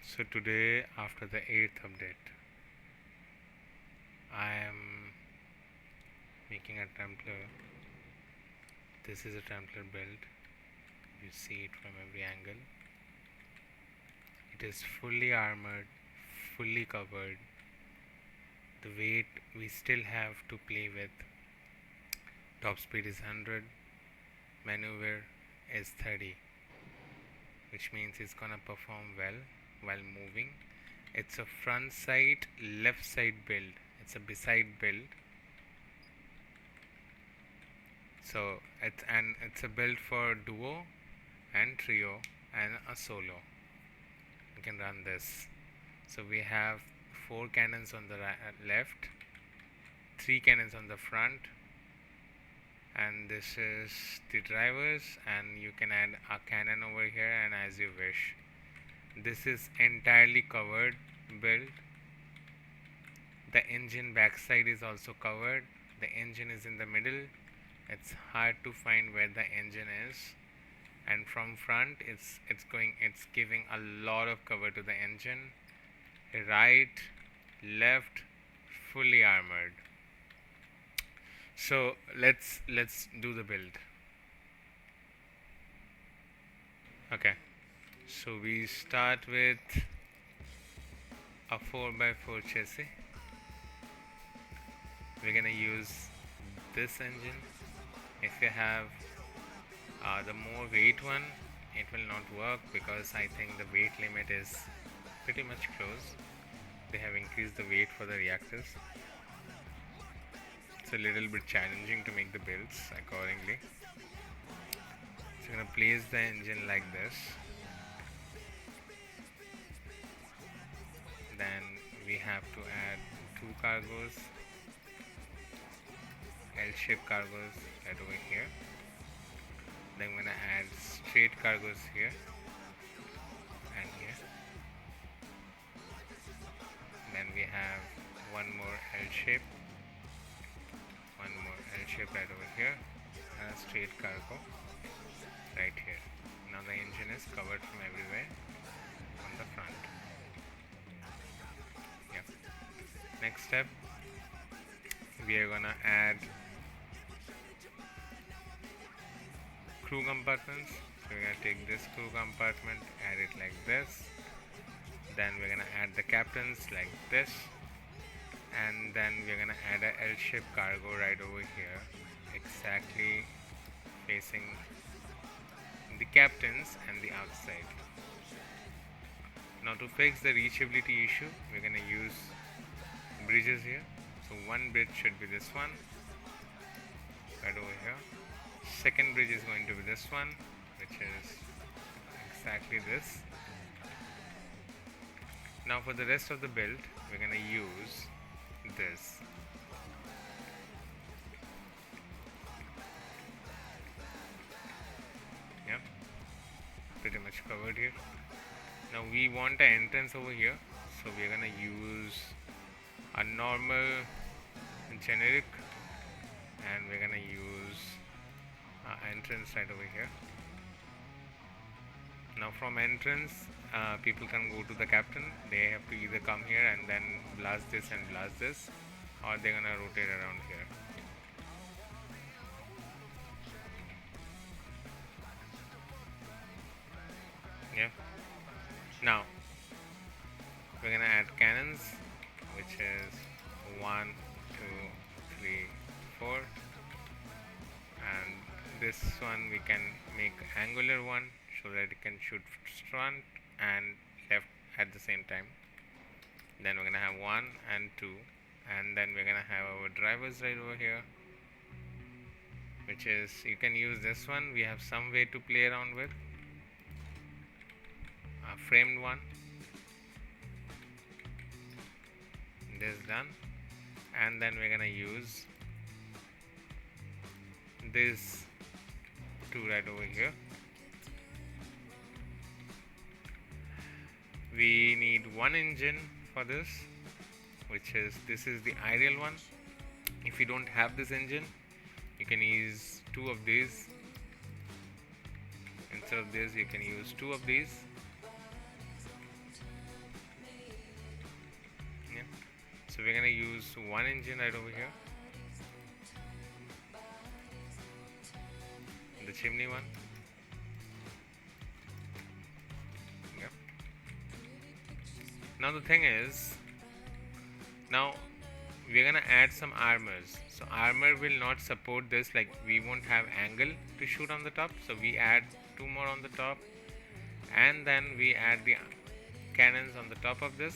So today, after the 8th update, I am making a Trampler. This is a Trampler build. You see it from every angle. It is fully armored, fully covered. The weight we still have to play with. Top speed is 100, maneuver is 30, which means it's gonna perform well while moving. It's a front side, left side build. It's a beside build. So it's a build for duo and trio and a solo. You can run this. So we have 4 cannons on the left, 3 cannons on the front, and this is the drivers, and you can add a cannon over here and as you wish. This is entirely covered build. The engine backside is also covered. The engine is in the middle. It's hard to find where the engine is, and from front it's giving a lot of cover to the engine. Right, left, fully armored. So let's do the build. Okay, so we start with a 4x4 chassis. We're gonna use this engine. If you have the more weight one, it will not work because I think the weight limit is pretty much close. They have increased the weight for the reactors. It's a little bit challenging to make the builds accordingly. So I'm gonna place the engine like this. Then we have to add 2 cargos, L-shaped cargos right over here. Then I'm gonna add straight cargos here and here. Then we have one more L-shape, right over here, and a straight cargo right here. Now the engine is covered from everywhere on the front. Yep. Next step, we are gonna add crew compartments. So we're gonna take this crew compartment, add it like this. Then we're gonna add the captains like this, and then we're gonna add a L-shaped cargo right over here, exactly facing the captains and the outside. Now to fix the reachability issue, we're gonna use bridges here. So one bridge should be this one right over here. Second bridge is going to be this one, which is exactly this. Now for the rest of the build, we're gonna use this. Yep, pretty much covered here. Now we want an entrance over here, so we're gonna use a normal generic, and we're gonna use entrance right over here. Now from entrance, people can go to the captain. They have to either come here and then blast this and blast this, or they're gonna rotate around here. Yeah. Now we're gonna add cannons, which is 1, 2, 3, 4, and this one we can make angular one so that it can shoot front and left at the same time. Then we're gonna have 1 and 2, and then we're gonna have our drivers right over here, which is, you can use this one. We have some way to play around with a framed one. This done, and then we're gonna use this 2 right over here. We need one engine for this, which is, this is the ideal one. If you don't have this engine, you can use 2 of these. Instead of this, you can use 2 of these. So we're gonna use one engine right over here, the chimney one. Yep. Now the thing is, now we're gonna add some armors. So armor will not support this, like we won't have angle to shoot on the top, so we add two more on the top, and then we add the cannons on the top of this.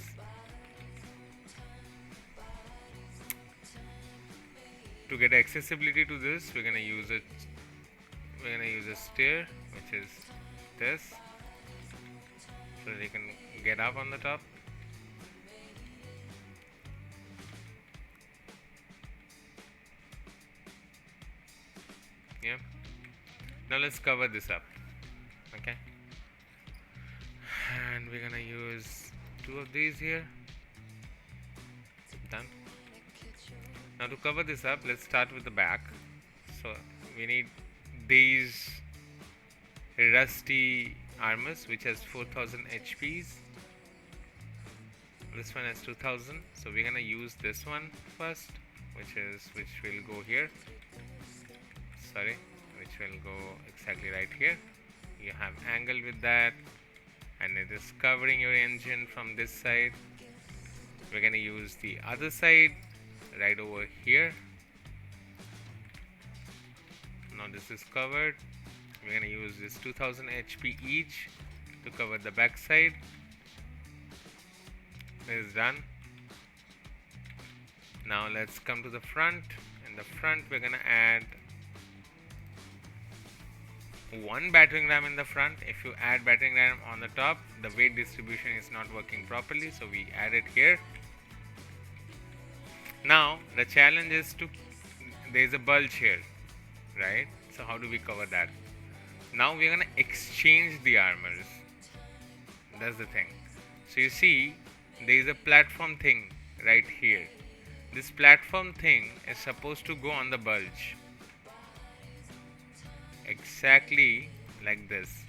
To get accessibility to this, we're gonna use a stair, which is this, so that you can get up on the top. Yeah. Now let's cover this up. Okay. And we're gonna use two of these here. Done. Now to cover this up, let's start with the back. So we need these rusty armors which has 4000 HPs. This one has 2000, so we're gonna use this one first, which will go here. Sorry, which will go exactly right here. You have angle with that, and it is covering your engine from this side. We're gonna use the other side right over here. Now this is covered. We're gonna use this 2000 HP each to cover the back side. This is done. Now let's come to the front. In the front, we're gonna add one battering ram in the front. If you add battering ram on the top, the weight distribution is not working properly, so we add it here. Now the challenge is there is a bulge here, right? So how do we cover that? Now we're gonna exchange the armors. That's the thing. So you see, there is a platform thing right here. This platform thing is supposed to go on the bulge, exactly like this.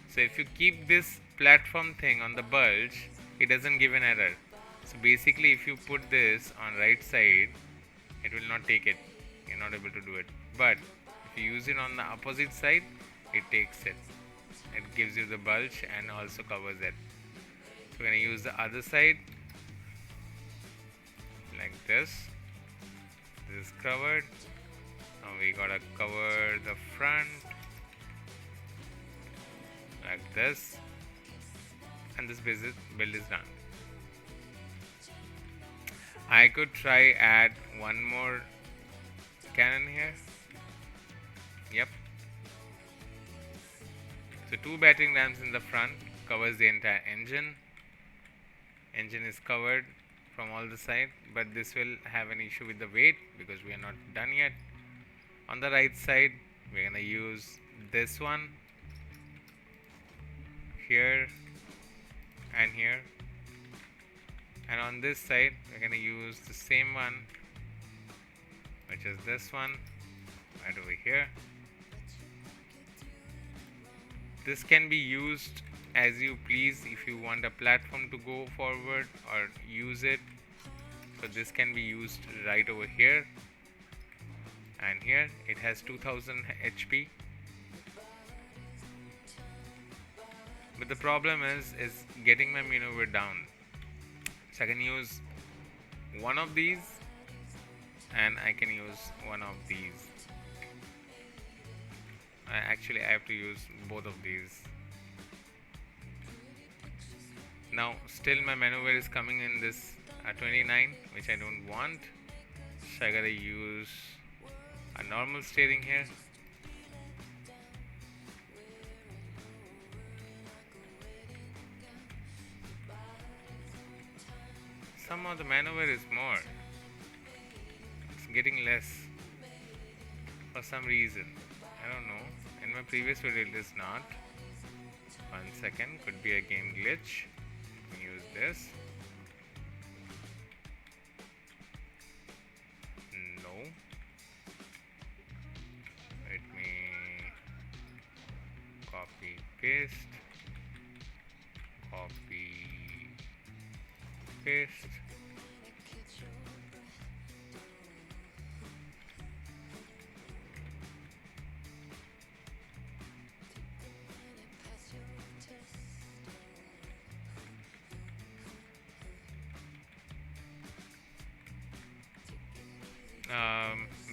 So if you keep this platform thing on the bulge, it doesn't give an error. So basically, if you put this on right side, it will not take it. You're not able to do it. But if you use it on the opposite side, it takes it. It gives you the bulge and also covers it. So we're gonna use the other side like this. This is covered. Now we gotta cover the front like this, and this build is done. I could try add one more cannon here. Yep. So two battering rams in the front covers the entire engine. Engine is covered from all the side, but this will have an issue with the weight because we are not done yet. On the right side, we're gonna use this one here and here, and on this side we're gonna use the same one, which is this one right over here. This can be used as you please if you want a platform to go forward or use it. So this can be used right over here and here. It has 2000 HP, but the problem is getting my maneuver down. So I can use one of these and I can use one of these. Actually I have to use both of these. Now still my maneuver is coming in this 29, which I don't want, so I gotta use a normal steering here. Somehow the maneuver is more, it's getting less for some reason. I don't know. In my previous video it is not. 1 second, could be a game glitch. Use this. No. Let me copy paste. Copy paste.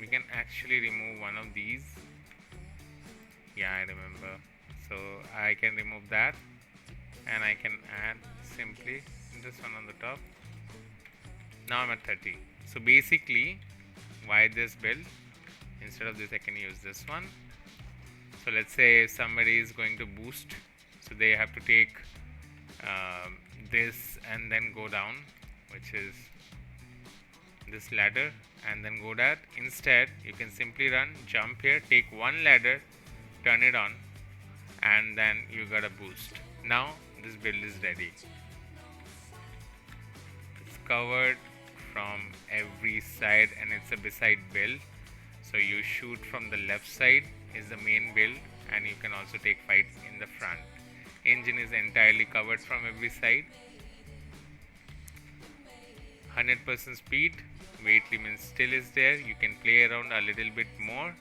We can actually remove one of these. Yeah, I remember. So I can remove that, and I can add simply this one on the top. Now I'm at 30. So basically, why this build? Instead of this, I can use this one. So let's say if somebody is going to boost, so they have to take this and then go down, which is this ladder, and then go that. Instead, you can simply run, jump here, take one ladder, turn it on, and then you got a boost. Now this build is ready. It's covered from every side, and it's a beside build. So you shoot from the left side is the main build, and you can also take fights in the front. Engine is entirely covered from every side. 100% speed, weight limit still is there. You can play around a little bit more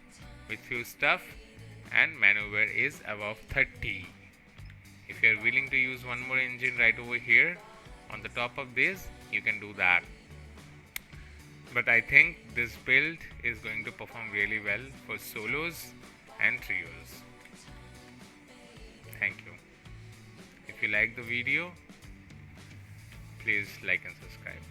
with few stuff, and maneuver is above 30. If you are willing to use one more engine right over here on the top of this, you can do that. But I think this build is going to perform really well for solos and trios. Thank you. If you like the video, please like and subscribe.